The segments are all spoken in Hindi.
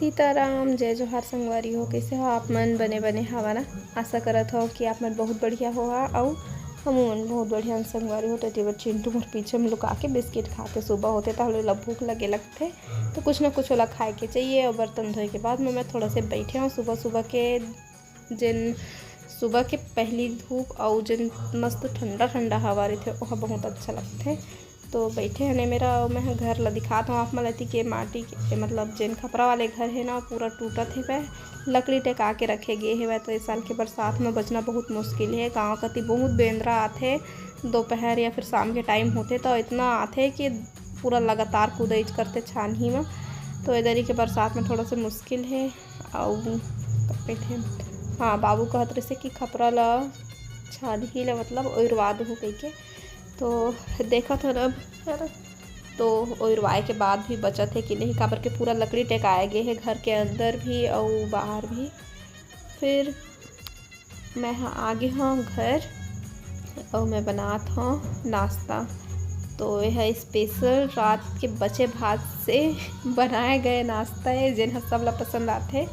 सीताराम जय जोहार संगवारी हो। कैसे हो आप मन? बने हवा ना। आशा करत हो कि आप मन बहुत बढ़िया हो और हम मन बहुत बढ़िया संगवारी हो। तो तेवर चिंटू मोर पीछे में लुका के बिस्किट खाते सुबह होते तो ला भूख लगे लगते तो कुछ ना कुछ वाला खाए के चाहिए। और बर्तन धोए के बाद में मैं थोड़ा से बैठे हूँ। सुबह के पहली धूप और जिन मस्त ठंडा ठंडा हवा रही थे वह बहुत अच्छा लगते। तो बैठे हैं मेरा मैं घर ला दिखाता हूँ आप मलती के माटी के मतलब जिन खपरा वाले घर है ना पूरा टूटत है वह लकड़ी टेका के रखे गए है। वह तो इस साल के बरसात में बचना बहुत मुश्किल है। गाँव कति बहुत बेंद्रा आते दोपहर या फिर शाम के टाइम होते तो इतना आते कि पूरा लगातार कूदच करते छानही में। तो इधर ही के बरसात में थोड़ा सा मुश्किल है। और बैठे हाँ बाबू कहत रहे कि खपरा ला छानही ला मतलब उड़वा दो कह के। तो देखा था ना तो उड़वाए के बाद भी बचत है कि नहीं काबर के पूरा लकड़ी टेकाए गए है घर के अंदर भी और बाहर भी। फिर मैं आगे हाँ घर और मैं बनात हूँ नाश्ता। तो यह स्पेशल रात के बचे भात से बनाए गए नाश्ता है जिन सब ला पसंद आते।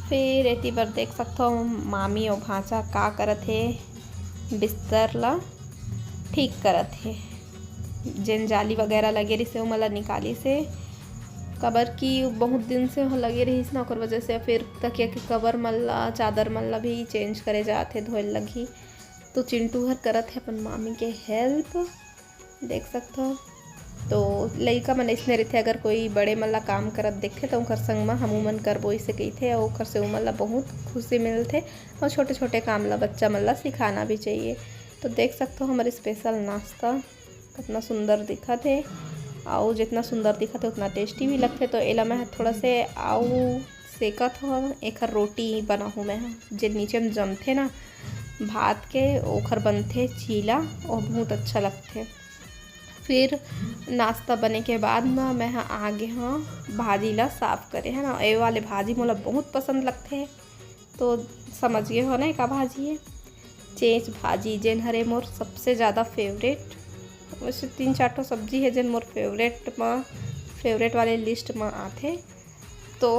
फिर एती बार देख सकता हूँ मामी और भांचा का करत है बिस्तर ला ठीक करत है। जिन जाली वगैरह लगे रही से वो मला निकाली से कबर की बहुत दिन से वहाँ लगे रही ना और वजह से फिर तकिया के कवर मल्ला चादर मल्ला भी चेंज करे जाते धोए लगी। तो चिंटू हर करत है अपन मामी के हेल्प देख सकते हो। तो लड़का मन इसने रहते अगर कोई बड़े मल्ला काम करत देखते तो उनकर संग में हमू मन करबो इसे कहते और ओकर से उमला बहुत खुशी मिलते। और छोटे छोटे काम ला बच्चा मल्ला सिखाना भी चाहिए। तो देख सकते हो हमारे स्पेशल नाश्ता कितना सुंदर दिखा थे और जितना सुंदर दिखा थे उतना टेस्टी भी लगते। तो एला मैं थोड़ा से आऊ सेकत हो एक रोटी बना हूँ मैं जो नीचे में जमते ना भात के ओखर बनते चीला और बहुत अच्छा लगते। फिर नाश्ता बने के बाद में मैं आगे हाँ भाजी ला साफ करे है ना। ये वाले भाजी मोला बहुत पसंद लगते हैं। तो समझिए हो ना का भाजी है चेंज भाजी जिन हरे मोर सबसे ज़्यादा फेवरेट। वैसे 3-4 सब्जी है जिन मोर फेवरेट वाले लिस्ट में आते। तो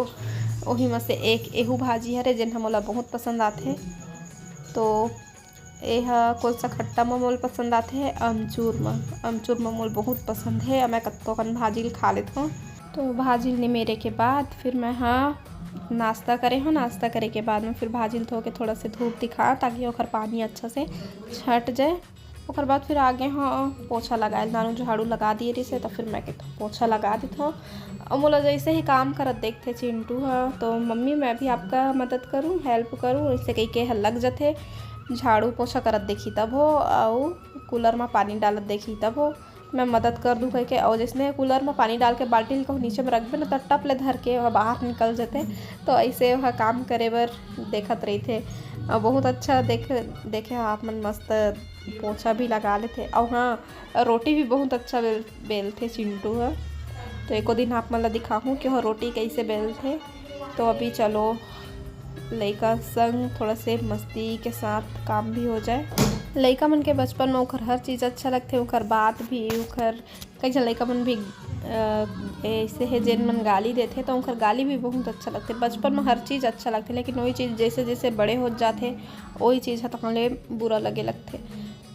वही में से एक एहू भाजी हरे जिन मोला बहुत पसंद आते। तो यह कौन सा खट्टा में मोल पसंद आते हैं अमचूर में मोल बहुत पसंद है। मैं कत्तो कन भाजी खा लेता हूँ। तो भाजी निमेरे के बाद फिर मैं नाश्ता करे हूँ। नाश्ता करे के बाद में फिर भाजी धो के थोड़ा से धूप दिखा ताकि ओखर पानी अच्छा से छट जाए। ओकर बाद फिर आगे हाँ पोछा लगाए नानू झाड़ू लगा दिए रही से तो फिर मैं पोछा लगा देता हूँ। और मोला जैसे ही काम करत देखते चिंटू तो मम्मी मैं भी आपका मदद करूँ हेल्प करूँ ऐसे कही के लग जाते। झाड़ू पोछा करत देखी तब हो और कूलर में पानी डालत देखी तब हो मैं मदद कर दूँ कह के। और जिसने कूलर में पानी डाल के बाल्टी को नीचे में रख दे ना तो टप ले धर के वह बाहर निकल जाते। तो ऐसे वह काम करे बर देखत रही थे और बहुत अच्छा देखे आप मन मस्त पोछा भी लगा लेते। और हाँ रोटी भी बहुत अच्छा बेलते चिंटू है। तो एको दिन आप मतलब दिखाऊँ कि वह रोटी कैसे बेलते। तो अभी चलो लड़का संग थोड़ा से मस्ती के साथ काम भी हो जाए। लड़का मन के बचपन में उखर हर चीज़ अच्छा लगते उखर बात भी उखर कैसे लड़का मन भी ऐसे है जिन मन गाली देते तो उनकर गाली भी बहुत अच्छा लगते। बचपन में हर चीज़ अच्छा लगते लेकिन वही चीज़ जैसे जैसे बड़े हो जाते वही चीज़ हमारे बुरा लगे लगते।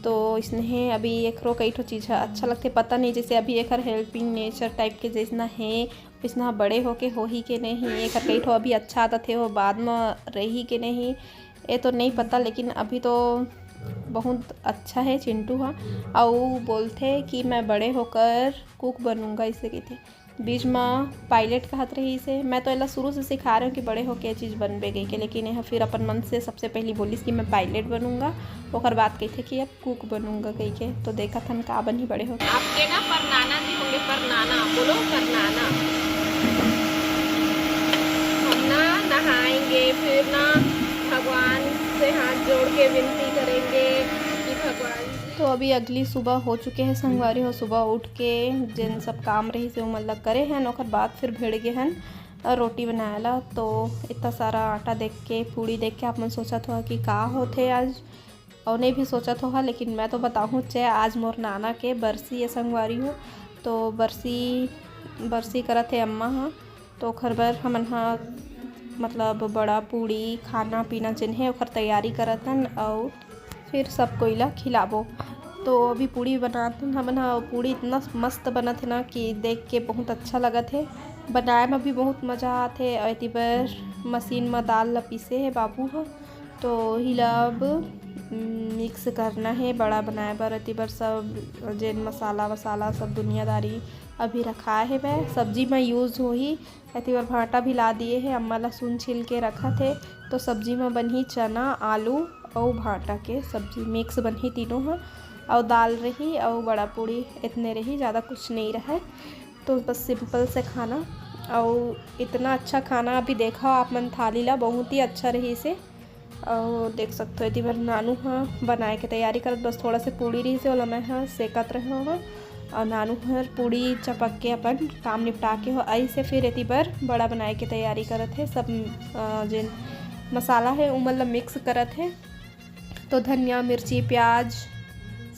तो इसने अभी एक कई ठो चीज़ अच्छा लगते पता नहीं जैसे अभी एक हेल्पिंग नेचर टाइप के जैसा है इसना बड़े होके हो ही के नहीं एक कई ठो अभी अच्छा आता थे वो बाद में रही के नहीं ये तो नहीं पता। लेकिन अभी तो बहुत अच्छा है चिंटू और बोलते कि मैं बड़े होकर कुक बनूंगा इसे कहते। बीच में पायलट कहत रही से मैं तो एला शुरू से सिखा रही हूँ कि बड़े होके ये चीज़ बनबे गई के। लेकिन यह फिर अपन मन से सबसे पहली बोलिस कि मैं पायलट बनूंगा और बात कहते कि अब कुक बनूंगा कही के। तो देखा था का बनी बड़े हो आपके ना परनाना जी होंगे परनाना बोलो परनाना। हम ना नहाएंगे फिर ना भगवान से हाथ जोड़ के विनती करेंगे कि भगवान। तो अभी अगली सुबह हो चुके हैं संगवारी हो। सुबह उठ के जिन सब काम रही से मतलब करे हैं और बाद फिर भिड़ गए हैं रोटी बनाएला। तो इतना सारा आटा देख के पूड़ी देख के आप मन सोचा था कि का होते आज और नहीं भी सोचा था। लेकिन मैं तो बताऊँ चाहे आज मोर नाना के बरसी है संगवारी हो। तो बरसी करत है अम्मा तो ओखर बर हमन हा मतलब बड़ा पूड़ी खाना पीना जिन्हें ओखर तैयारी करतन और फिर सब कोई ला खिलाबो। तो अभी पूड़ी बनातन हमन हा, पूड़ी इतना मस्त बनत है ना कि देख के बहुत अच्छा लगत है। बनाए में भी बहुत मज़ा आथे। और एती बर मशीन में दाल ला पीसे है बाबू ह, तो हिला अब मिक्स करना है बड़ा बनाए बर। एती बर सब जेन मसाला वसाला सब दुनियादारी अभी रखा है वह सब्जी में यूज़ होही। एती बर भाटा भी ला दिए है, अम्मा लहसुन छिल के रखत है। तो सब्जी में बनही चना आलू और भाटा के सब्जी मिक्स बनही तीनों ह, और दाल रही और बड़ा पूड़ी इतने रही, ज़्यादा कुछ नहीं रहा। तो बस सिंपल से खाना और इतना अच्छा खाना अभी देखा आप मन थाली ला बहुत ही अच्छा रही से। और देख सकते हो एती बर नानू हाँ बनाए के तैयारी करत, बस थोड़ा से पूड़ी रही से ओला मैं हाँ सेकत रहे हो। और नानू हर पूड़ी चपक के अपन काम निपटा के हो आई से फिर एती बर बड़ा बनाए के तैयारी करत है। सब जिन मसाला है उमन ला मिक्स करत है। तो धनिया मिर्ची प्याज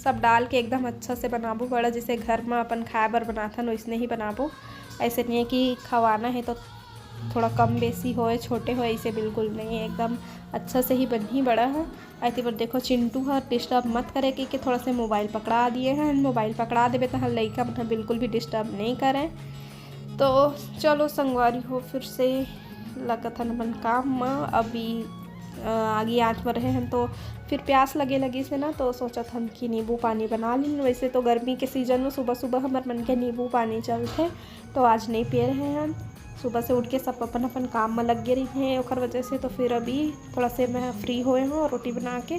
सब डाल के एकदम अच्छा से बनाबो बड़ा, जैसे घर में अपन खाए बर बनाथन वैसने ही बनाबो। ऐसे नहीं है कि खवाना है तो थोड़ा कम बेसी होए छोटे होए, ऐसे बिल्कुल नहीं है, एकदम अच्छा से ही बनी बड़ा है। ऐसे पर देखो चिंटू है डिस्टर्ब मत करे कि थोड़ा से मोबाइल पकड़ा दिए हैं। मोबाइल पकड़ा देवे तो लड़का मतलब बिल्कुल भी डिस्टर्ब नहीं करें। तो चलो संगवारी हो फिर से लगत हन अपन काम में अभी आगे आँच पर रहे हैं। तो फिर प्यास लगे से ना तो सोचत हम कि नींबू पानी बना ली। वैसे तो गर्मी के सीज़न में सुबह सुबह हमारे मन के नींबू पानी चलते, तो आज नहीं पी रहे हैं। सुबह से उठ के सब अपन अपन काम में लग गए रही हैं और वजह से। तो फिर अभी थोड़ा से मैं फ्री हुए हूँ रोटी बना के।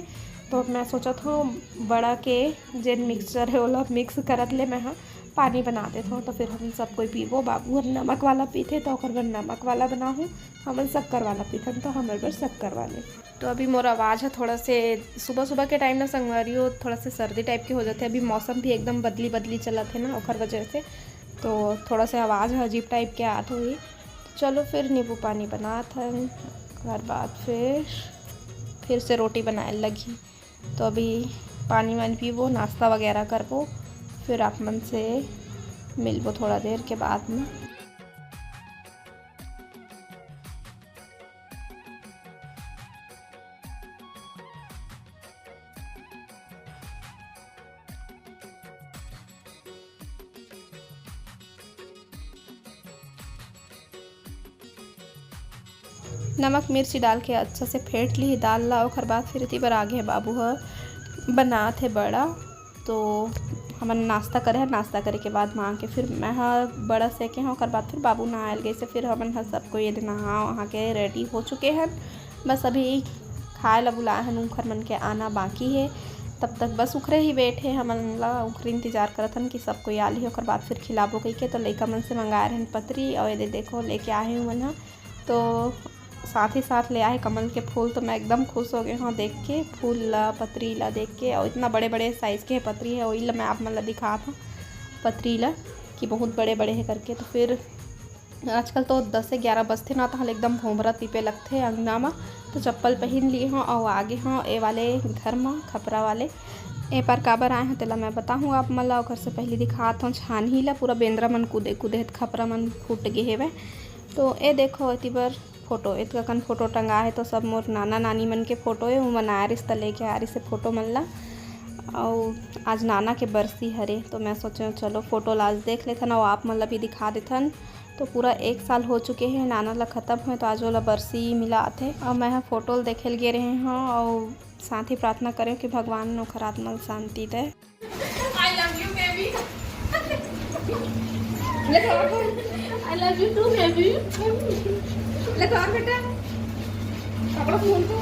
तो मैं सोचत हूँ बड़ा के जेन मिक्सचर है वो मिक्स करत ले मैं हाँ पानी बना देता हूँ। तो फिर हम सब कोई पीबो, बाबू हम नमक वाला पीते तो ओकर बर नमक वाला बनाऊँ, हमन शक्कर वाला पीथन तो हमारे बर शक्कर वाले। तो अभी मोर आवाज़ है थोड़ा से सुबह सुबह के टाइम ना संगवारी हो थोड़ा से सर्दी टाइप के हो जाते। अभी मौसम भी एकदम बदली बदली चलत है ना ओकर वजह से, तो थोड़ा से आवाज़ अजीब टाइप के आत हुई। चलो फिर नींबू पानी बनात हन, उसके बाद फिर से रोटी बनाए लगी। तो अभी पानी वानी पीबो नाश्ता वगैरह करबो, फिर आप मन से मिलबो थोड़ा देर के बाद में। नमक मिर्ची डाल के अच्छा से फेंट ली दाल ला। और बाद फिर इतनी बार आगे बाबू है बनात है बड़ा। तो हमन नाश्ता करे हैं, नाश्ता करे के बाद माँ के फिर मैं हाँ बड़ा सेके हैं। और बाद फिर बाबू नहायल गए से फिर हमन हाँ सबको ये नहा वहाँ के रेडी हो चुके हैं। बस अभी खाए ला बुलाए हैं, उखर मन के आना बाकी है। तब तक बस उखरे ही बैठे हमन ला उखरे इंतजार करत हन कि सब कोई आल ही। और बाद फिर खिलाबो कही के तो लइका मन से मंगाए रहन पतरी और ये देखो लेके आए हैं मन हाँ। तो साथ ही साथ ले आए कमल के फूल। तो मैं एकदम खुश हो गई हाँ देख के फूल ला पतरी ला देख के। और इतना बड़े बड़े साइज़ के पतरी है, वही ला मैं आप मन ला दिखा था पतरी ला कि बहुत बड़े बड़े है करके। तो फिर आजकल तो 10 से 11 बजते ना तो एकदम भोमरा पीपे लगते अंगना में। तो चप्पल पहन लिए हाँ और आगे हाँ ए वाले घर में खपरा वाले ए पर काबर आए हैं तेला मैं बताऊँ आप मन ला। और से पहले दिखाता हूँ छान ही ला पूरा बेंद्रा मन कूदे कूदे खपरा मन फूट गए है वह। तो ए देखो इतनी बार फोटो इतना कन फोटो टंगा है। तो सब मोर नाना नानी मन के फ़ोटो है, वो मन आ रही तो लेके आ रही से फ़ोटो मन ला। और आज नाना के बरसी हरे तो मैं सोचे चलो फ़ोटो ला आज देख लेथन और आप मन ला भी दिखा देथन। तो पूरा 1 साल हो चुके हैं नाना ला ख़त्म हुए, तो आज वाला बरसी मिला आते। और मैं फ़ोटो देखे गे रहे हैं और साथ ही प्रार्थना करें कि भगवान ओखर आत्मा शांति दे। I love you baby. I love you too baby. लगा और बेटा कपड़ा फोन को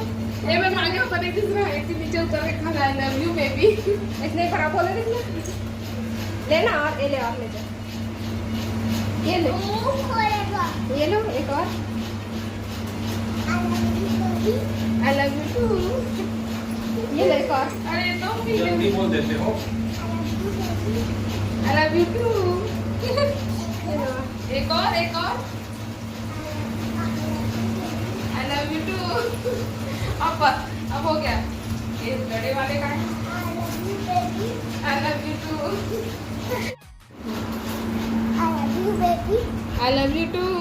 ये मैं मांगे ऊपर एक दूसरा एक से नीचे उतर के खाना I love you baby. इतने खराब बोले लेना और ले और ले जा ये लो एक और I love you too. ये ले एक और। अरे तो भी जल्दी बोल देते हो। I love you too. एक और I love you too. अब हो गया ये बड़े वाले का है I love you too. I love you, baby. I love you too.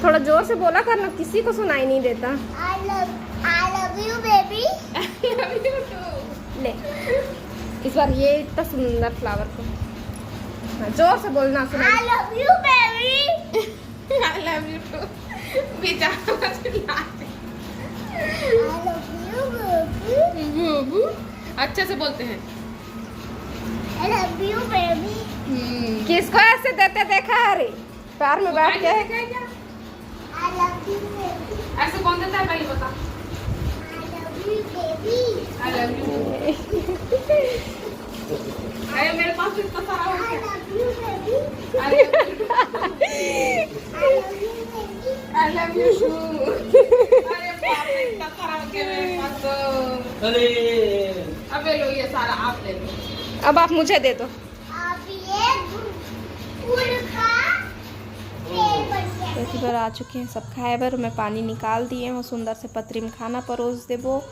थोड़ा जोर से बोला करना, किसी को सुनाई नहीं देता। I love you baby. I love you too. ले इस बार ये इतना सुंदर फ्लावर को जोर से बोलना सुना। I love you baby. I love you too. बेचारा चिल्लाते। I love you baby. बूबू अच्छे से बोलते हैं। I love you baby. किसको ऐसे देते देखा है रे? पैर में बैठ के I love you baby. ऐसे कौन देता है पहले बता। I love you baby. I love you. अरे मेरे पास इतना सारा हो I गया। love you baby. I love you. I love you baby. I love you too. अरे बाप रे इतना सारा हो गया मेरे पास तो। अरे अबे लो ये सारा आप ले लो। अब आप मुझे दे दो। अब ये फूल का पेड़ बन गया। ऐसी बार आ चुके हैं सब खाए बर, मैं पानी निकाल दिए हूँ, सुंदर से पतरी में खाना परोस देबो।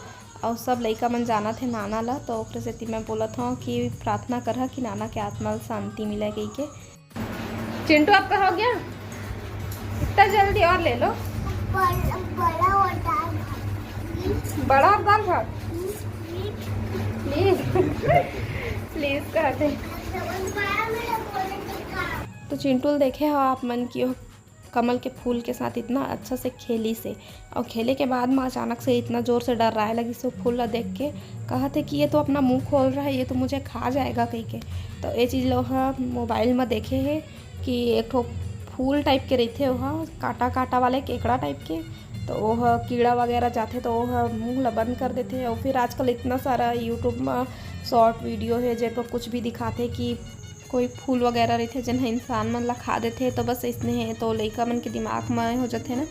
और सब लड़का मन जाना थे नाना ला, तो ओकरे से मैं बोलत हूँ कि प्रार्थना करह कि नाना के आत्मा शांति मिले गई के। चिंटू आपका हो गया? इतना जल्दी और ले लो। बड़ा होता बड़ा दाल भात प्लीज प्लीज कर दे। तो चिंटू देखे हो आप मन की कमल के फूल के साथ इतना अच्छा से खेली से, और खेले के बाद में अचानक से इतना ज़ोर से डर रहा लगी से फूल ला देख के, कहा थे कि ये तो अपना मुंह खोल रहा है, ये तो मुझे खा जाएगा कहीं के। तो ये चीज़ लोग मोबाइल में देखे है कि एक ठो फूल टाइप के रहते वह काटा काटा वाले केकड़ा टाइप के, तो वह कीड़ा वगैरह जाते तो वह मुँह ला बंद कर देते हैं। और फिर आजकल इतना सारा यूट्यूब में शॉर्ट वीडियो है जिन पर कुछ भी दिखाते कि कोई फूल वगैरह रहते जिन्हें इंसान मन ला खा देते, तो बस इसने है तो लड़का मन के दिमाग में हो जाते ना।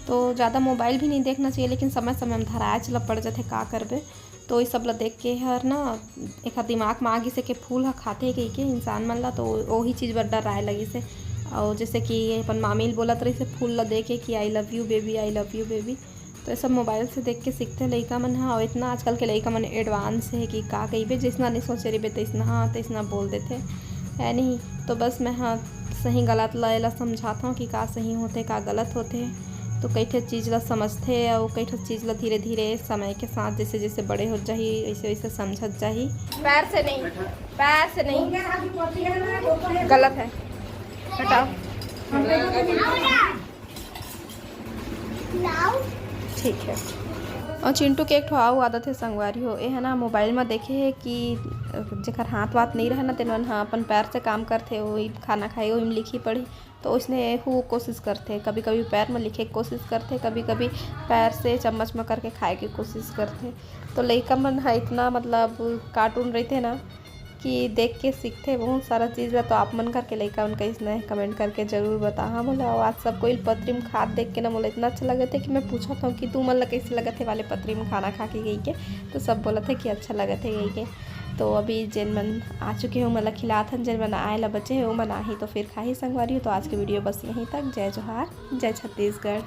तो ज़्यादा मोबाइल भी नहीं देखना चाहिए, लेकिन समय समय में धराए चला पड़ जाते का करबे। तो ये सब ला देख के हर ना एक दिमाग में आगे से के फूल खाते कही के इंसान मन ला, तो वही चीज़ पर डर राय लगी से। और जैसे कि अपन मामील बोलत रही से फूल ला देखे कि I love you baby, I love you baby. तो ये सब मोबाइल से देख के सीखते लड़का मन। हाँ, और इतना आजकल के लड़का मन एडवांस है कि का कही बे जिसना नहीं सोचे रही बे तैसना हाँ तैसना बोल देते है नहीं। तो बस मैं हाँ सही गलत ला समझाता हूँ कि का सही होते का गलत होते। तो कई ठे चीज़ ला समझते और कई ठे चीज़ ला धीरे धीरे समय के साथ जैसे जैसे बड़े हो जाही वैसे वैसे समझत जाही। पैर से नहीं, पैर से नहीं, गलत है, हटाओ। ठीक है। और चिंटू के एक ठो आऊ आदत है संगवारी हो ये है ना, मोबाइल में देखे है कि जेकर हाथ वाथ नहीं रहे ना तेन हाँ अपन पैर से काम करते, वही खाना खाए वही में लिखी पढ़ी, तो उसने वो कोशिश करते, कभी कभी पैर में लिखे की कोशिश करते, कभी कभी पैर से चम्मच में करके खाए की कोशिश करते। तो लड़का मन है इतना मतलब कार्टून रहते ना कि देख के सीखते बहुत सारा चीज़ है। तो आप मन करके लड़का उनका इसने कमेंट करके ज़रूर बता। हाँ बोला आज सब कोई पतरी में खाद देख के ना बोला इतना अच्छा लगे थे कि मैं पूछा था कि तू मन कैसे लगे थे वाले पतरी में खाना खा के गई के, तो सब बोला थे कि अच्छा लगे थे गई के। तो अभी जिन मन आ चुके हो मतलब खिलाथन, जिन मन आए ला बचे हो मन आही तो फिर खाही संगवारी हो। तो आज की वीडियो बस यहीं तक। जय जोहार, जय छत्तीसगढ़।